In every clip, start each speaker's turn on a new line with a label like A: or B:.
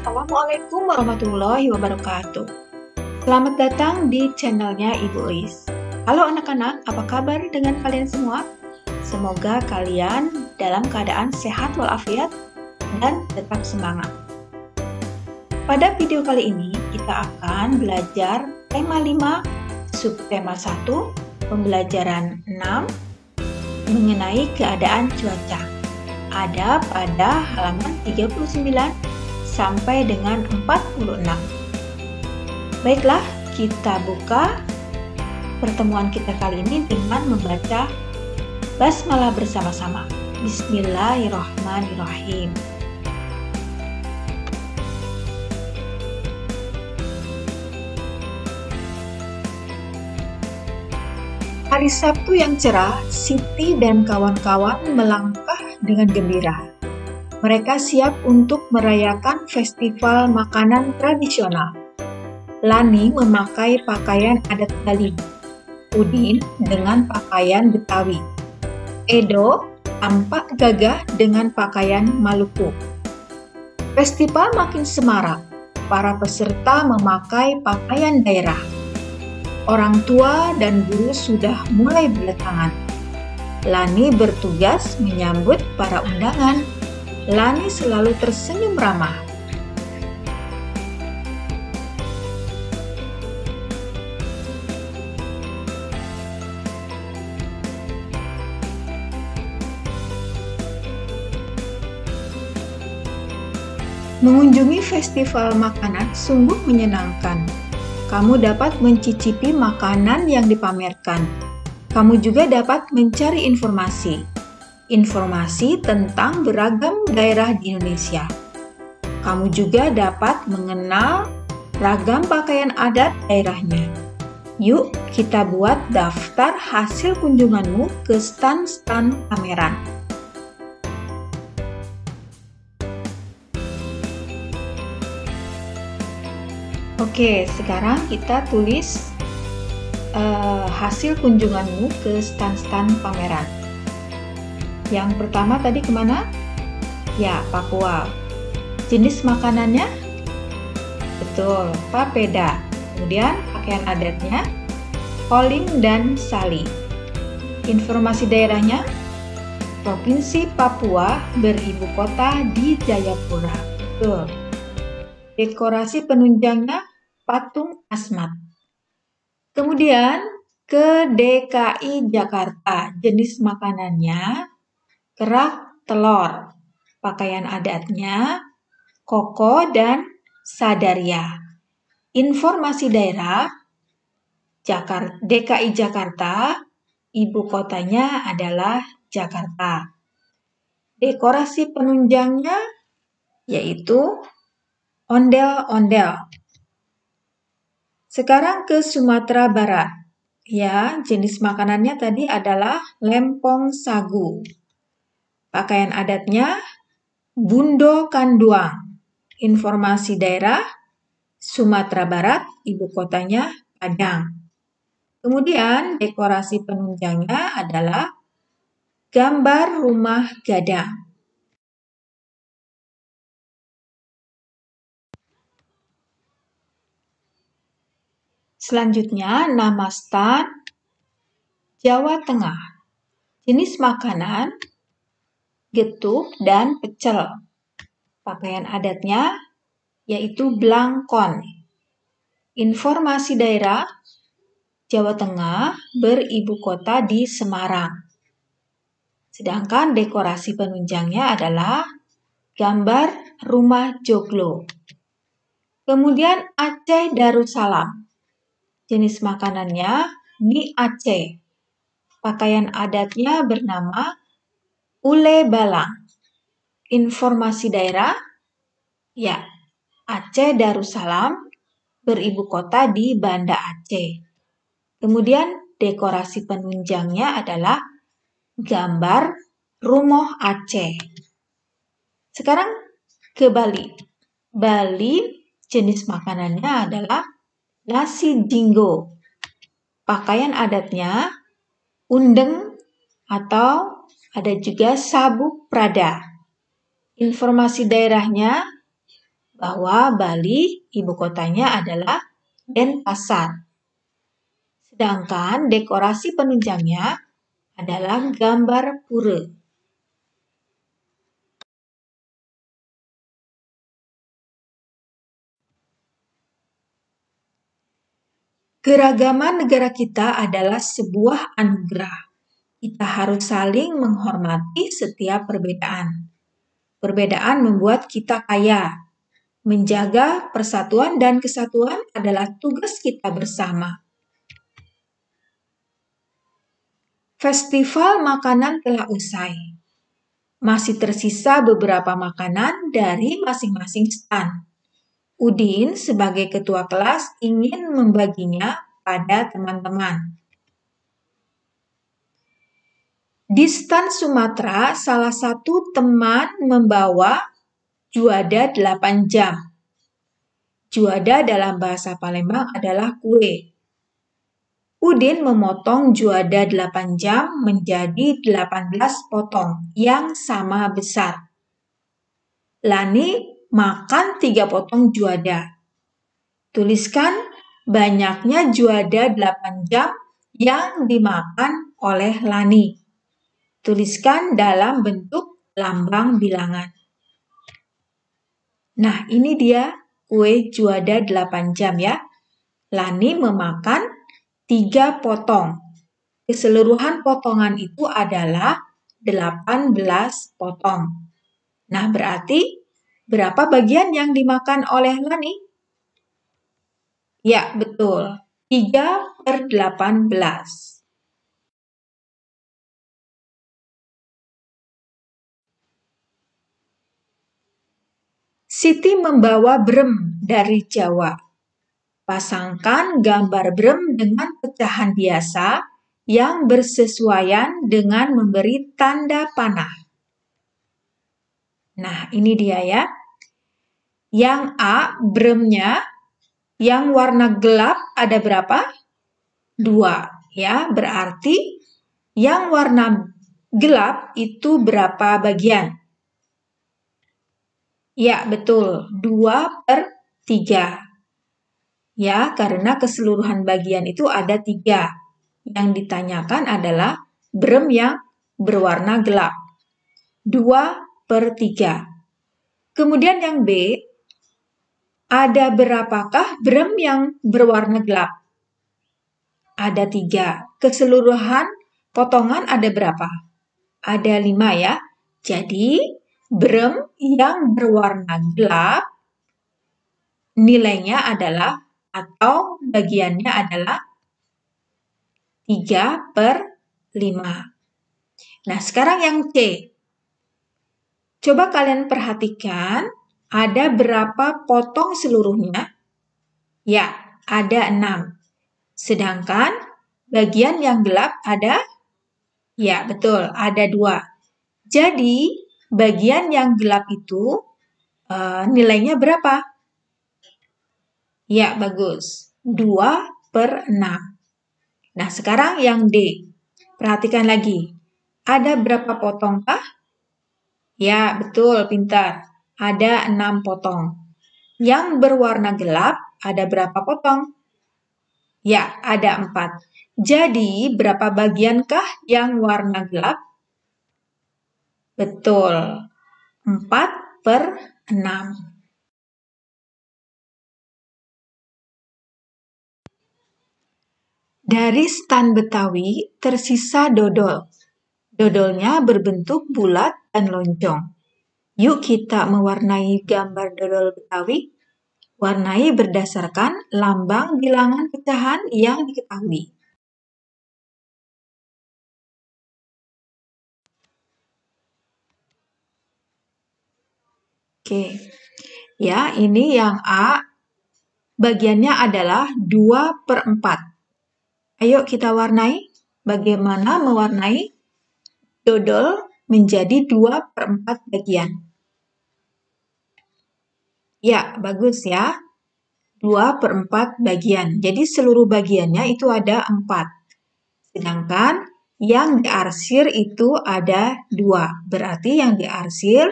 A: Assalamualaikum warahmatullahi wabarakatuh. Selamat datang di channelnya Ibu Uis. Halo anak-anak, apa kabar dengan kalian semua? Semoga kalian dalam keadaan sehat walafiat dan tetap semangat. Pada video kali ini kita akan belajar tema 5, subtema 1, pembelajaran 6 mengenai keadaan cuaca. Ada pada halaman 39 sampai dengan 46. Baiklah, kita buka pertemuan kita kali ini dengan membaca basmalah bersama-sama. Bismillahirrahmanirrahim. Hari Sabtu yang cerah, Siti dan kawan-kawan melangkah dengan gembira. Mereka siap untuk merayakan festival makanan tradisional. Lani memakai pakaian adat Bali, Udin dengan pakaian Betawi, Edo tampak gagah dengan pakaian Maluku. Festival makin semarak, para peserta memakai pakaian daerah. Orang tua dan guru sudah mulai berdatangan. Lani bertugas menyambut para undangan. Lani selalu tersenyum ramah. Mengunjungi festival makanan sungguh menyenangkan. Kamu dapat mencicipi makanan yang dipamerkan. Kamu juga dapat mencari informasi tentang beragam daerah di Indonesia. Kamu juga dapat mengenal ragam pakaian adat daerahnya. Yuk, kita buat daftar hasil kunjunganmu ke stan-stan pameran. Oke, sekarang kita tulis hasil kunjunganmu ke stan-stan pameran. Yang pertama tadi kemana? Ya, Papua. Jenis makanannya? Betul, papeda. Kemudian pakaian adatnya, Koling dan Sali. Informasi daerahnya, Provinsi Papua beribu kota di Jayapura. Betul. Dekorasi penunjangnya, patung Asmat. Kemudian ke DKI Jakarta, jenis makanannya kerak telur, pakaian adatnya koko dan sadaria. Informasi daerah DKI Jakarta, ibu kotanya adalah Jakarta. Dekorasi penunjangnya yaitu ondel-ondel. Sekarang ke Sumatera Barat. Ya, jenis makanannya tadi adalah lempong sagu. Pakaian adatnya bundo kanduang. Informasi daerah Sumatera Barat, ibu kotanya Padang. Kemudian dekorasi penunjangnya adalah gambar rumah gadang. Selanjutnya, nama stan Jawa Tengah. Jenis makanan getuk dan pecel. Pakaian adatnya yaitu blangkon. Informasi daerah Jawa Tengah beribu kota di Semarang. Sedangkan dekorasi penunjangnya adalah gambar rumah joglo. Kemudian Aceh Darussalam. Jenis makanannya mie Aceh. Pakaian adatnya bernama ule balang. Informasi daerah, ya, Aceh Darussalam beribu kota di Banda Aceh. Kemudian dekorasi penunjangnya adalah gambar rumah Aceh. Sekarang ke Bali. Bali jenis makanannya adalah nasi jinggo. Pakaian adatnya undeng atau ada juga sabuk prada. Informasi daerahnya bahwa Bali ibu kotanya adalah Denpasar. Sedangkan dekorasi penunjangnya adalah gambar pura. Keragaman negara kita adalah sebuah anugerah. Kita harus saling menghormati setiap perbedaan. Perbedaan membuat kita kaya. Menjaga persatuan dan kesatuan adalah tugas kita bersama. Festival makanan telah usai. Masih tersisa beberapa makanan dari masing-masing stan. Udin sebagai ketua kelas ingin membaginya pada teman-teman. Di stan Sumatera, salah satu teman membawa juada 8 jam. Juada dalam bahasa Palembang adalah kue. Udin memotong juada 8 jam menjadi 18 potong yang sama besar. Lani makan 3 potong juada. Tuliskan banyaknya juada 8 jam yang dimakan oleh Lani. Tuliskan dalam bentuk lambang bilangan. Nah, ini dia kue juada 8 jam ya. Lani memakan 3 potong. Keseluruhan potongan itu adalah 18 potong. Nah, berarti berapa bagian yang dimakan oleh Lani? Ya, betul. 3/18. Siti membawa brem dari Jawa. Pasangkan gambar brem dengan pecahan biasa yang bersesuaian dengan memberi tanda panah. Nah, ini dia ya. Yang A, bremnya yang warna gelap ada berapa? 2, ya. Berarti yang warna gelap itu berapa bagian? Ya, betul. 2/3. Ya, karena keseluruhan bagian itu ada 3. Yang ditanyakan adalah brem yang berwarna gelap. 2/3. Kemudian yang B, ada berapakah brem yang berwarna gelap? Ada 3. Keseluruhan potongan ada berapa? Ada 5 ya. Jadi, brem yang berwarna gelap nilainya adalah atau bagiannya adalah 3/5. Nah, sekarang yang C. Coba kalian perhatikan, ada berapa potong seluruhnya? Ya, ada 6. Sedangkan bagian yang gelap ada? Ya, betul, ada 2. Jadi, bagian yang gelap itu nilainya berapa? Ya, bagus. 2/6. Nah, sekarang yang D. Perhatikan lagi. Ada berapa potongkah? Ya, betul, pintar. Ada 6 potong. Yang berwarna gelap ada berapa potong? Ya, ada 4. Jadi, berapa bagiankah yang warna gelap? Betul, 4/6. Dari stan Betawi tersisa dodol. Dodolnya berbentuk bulat dan lonjong. Yuk kita mewarnai gambar dodol Betawi. Warnai berdasarkan lambang bilangan pecahan yang diketahui. Oke, ya ini yang A. Bagiannya adalah 2/4. Ayo kita warnai. Bagaimana mewarnai dodol menjadi 2/4 bagian? Ya, bagus ya. 2/4 bagian. Jadi seluruh bagiannya itu ada 4. Sedangkan yang diarsir itu ada 2. Berarti yang diarsir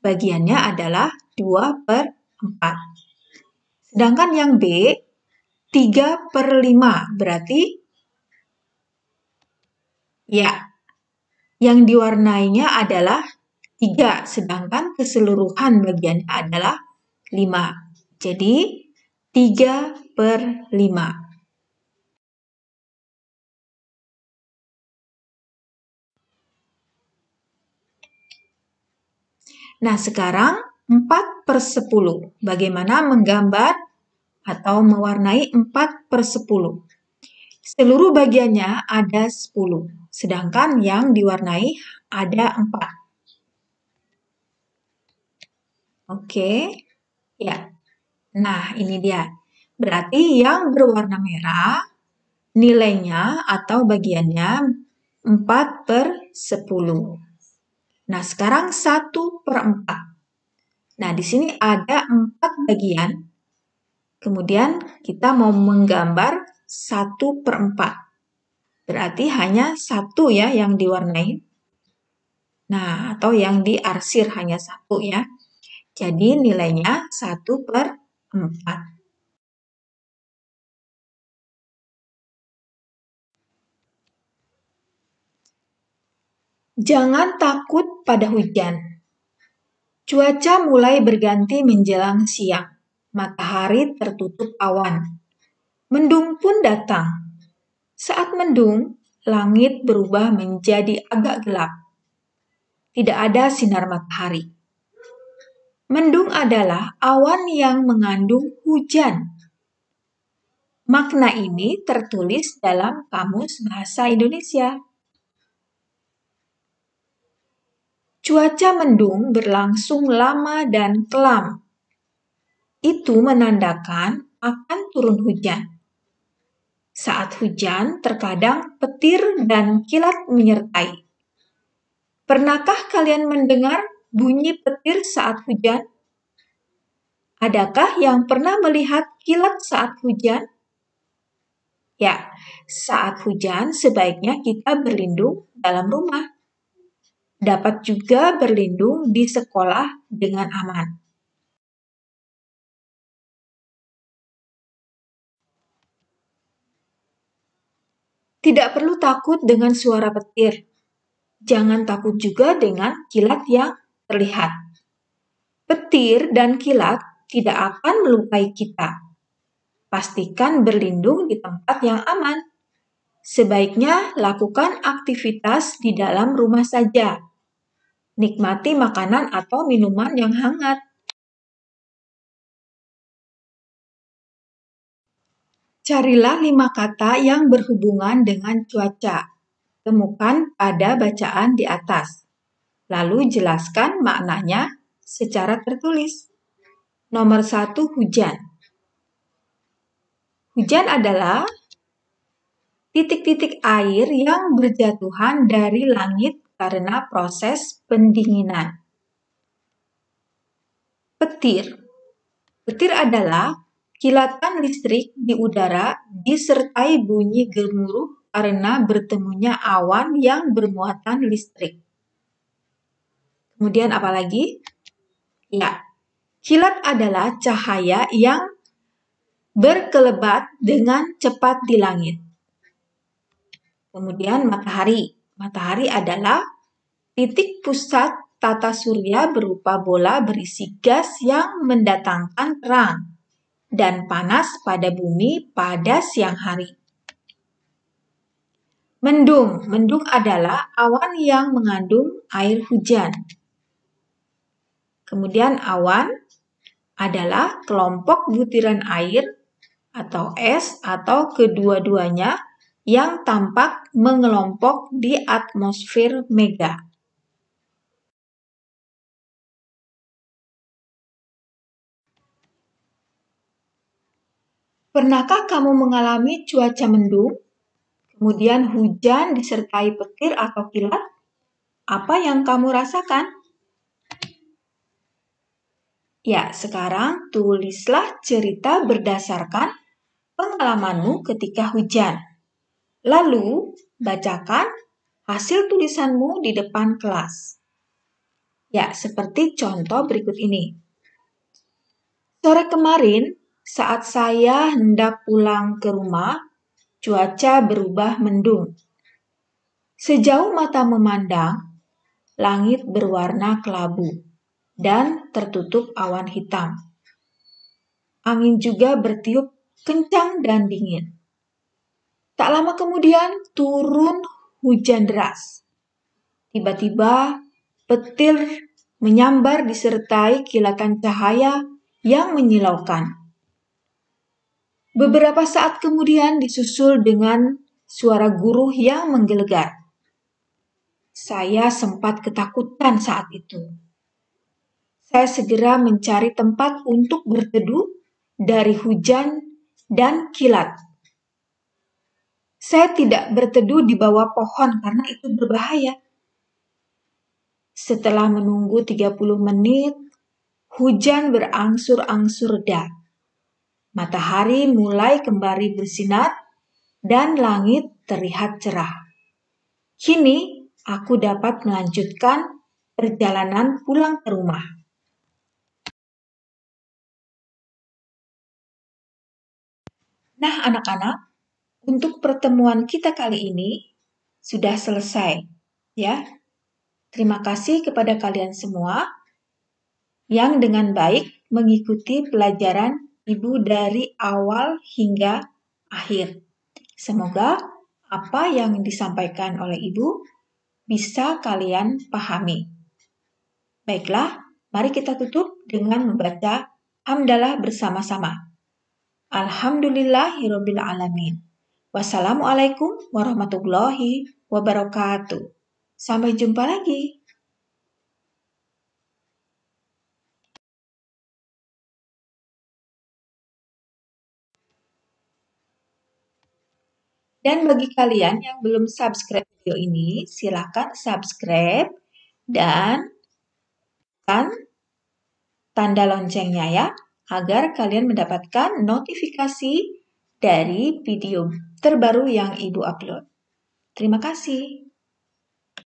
A: bagiannya adalah 2/4. 4. Sedangkan yang B, 3/5. Berarti, ya, yang diwarnainya adalah 3, sedangkan keseluruhan bagiannya adalah 5. Jadi, 3/5. Nah, sekarang 4/10. Bagaimana menggambar atau mewarnai 4/10? Seluruh bagiannya ada 10, sedangkan yang diwarnai ada 4. Oke, ya. Nah, ini dia. Berarti yang berwarna merah, nilainya atau bagiannya 4/10. Nah, sekarang 1/4. Nah, di sini ada 4 bagian. Kemudian kita mau menggambar 1/4. Berarti hanya 1 ya yang diwarnai. Nah, atau yang diarsir hanya 1 ya. Jadi nilainya 1/4. Jangan takut pada hujan. Cuaca mulai berganti menjelang siang. Matahari tertutup awan. Mendung pun datang. Saat mendung, langit berubah menjadi agak gelap. Tidak ada sinar matahari. Mendung adalah awan yang mengandung hujan. Makna ini tertulis dalam Kamus Bahasa Indonesia. Cuaca mendung berlangsung lama dan kelam. Itu menandakan akan turun hujan. Saat hujan, terkadang petir dan kilat menyertai. Pernahkah kalian mendengar bunyi petir saat hujan? Adakah yang pernah melihat kilat saat hujan? Ya, saat hujan sebaiknya kita berlindung dalam rumah. Dapat juga berlindung di sekolah dengan aman. Tidak perlu takut dengan suara petir. Jangan takut juga dengan kilat yang terlihat. Petir dan kilat tidak akan melukai kita. Pastikan berlindung di tempat yang aman. Sebaiknya lakukan aktivitas di dalam rumah saja. Nikmati makanan atau minuman yang hangat. Carilah 5 kata yang berhubungan dengan cuaca. Temukan pada bacaan di atas. Lalu jelaskan maknanya secara tertulis. Nomor 1, hujan. Hujan adalah titik-titik air yang berjatuhan dari langit karena proses pendinginan. Petir. Petir adalah kilatan listrik di udara disertai bunyi gemuruh karena bertemunya awan yang bermuatan listrik. Kemudian apa lagi? Ya, kilat adalah cahaya yang berkelebat dengan cepat di langit. Kemudian matahari. Matahari adalah titik pusat tata surya berupa bola berisi gas yang mendatangkan terang dan panas pada bumi pada siang hari. Mendung. Mendung adalah awan yang mengandung air hujan. Kemudian awan adalah kelompok butiran air atau es atau kedua-duanya yang tampak mengelompok di atmosfer mega. Pernahkah kamu mengalami cuaca mendung, kemudian hujan disertai petir atau kilat? Apa yang kamu rasakan? Ya, sekarang tulislah cerita berdasarkan pengalamanmu ketika hujan. Lalu, bacakan hasil tulisanmu di depan kelas. Ya, seperti contoh berikut ini. Sore kemarin, saat saya hendak pulang ke rumah, cuaca berubah mendung. Sejauh mata memandang, langit berwarna kelabu dan tertutup awan hitam. Angin juga bertiup kencang dan dingin. Tak lama kemudian turun hujan deras. Tiba-tiba petir menyambar disertai kilatan cahaya yang menyilaukan. Beberapa saat kemudian disusul dengan suara guruh yang menggelegar. Saya sempat ketakutan saat itu. Saya segera mencari tempat untuk berteduh dari hujan dan kilat. Saya tidak berteduh di bawah pohon karena itu berbahaya. Setelah menunggu 30 menit, hujan berangsur-angsur reda. Matahari mulai kembali bersinar dan langit terlihat cerah. Kini aku dapat melanjutkan perjalanan pulang ke rumah. Nah, anak-anak, untuk pertemuan kita kali ini sudah selesai, ya. Terima kasih kepada kalian semua yang dengan baik mengikuti pelajaran Ibu dari awal hingga akhir. Semoga apa yang disampaikan oleh Ibu bisa kalian pahami. Baiklah, mari kita tutup dengan membaca hamdalah bersama-sama. Alhamdulillahirabbil alamin. Wassalamualaikum warahmatullahi wabarakatuh. Sampai jumpa lagi. Dan bagi kalian yang belum subscribe video ini, silakan subscribe dan tekan tanda loncengnya ya, agar kalian mendapatkan notifikasi dari video terbaru yang Ibu upload. Terima kasih.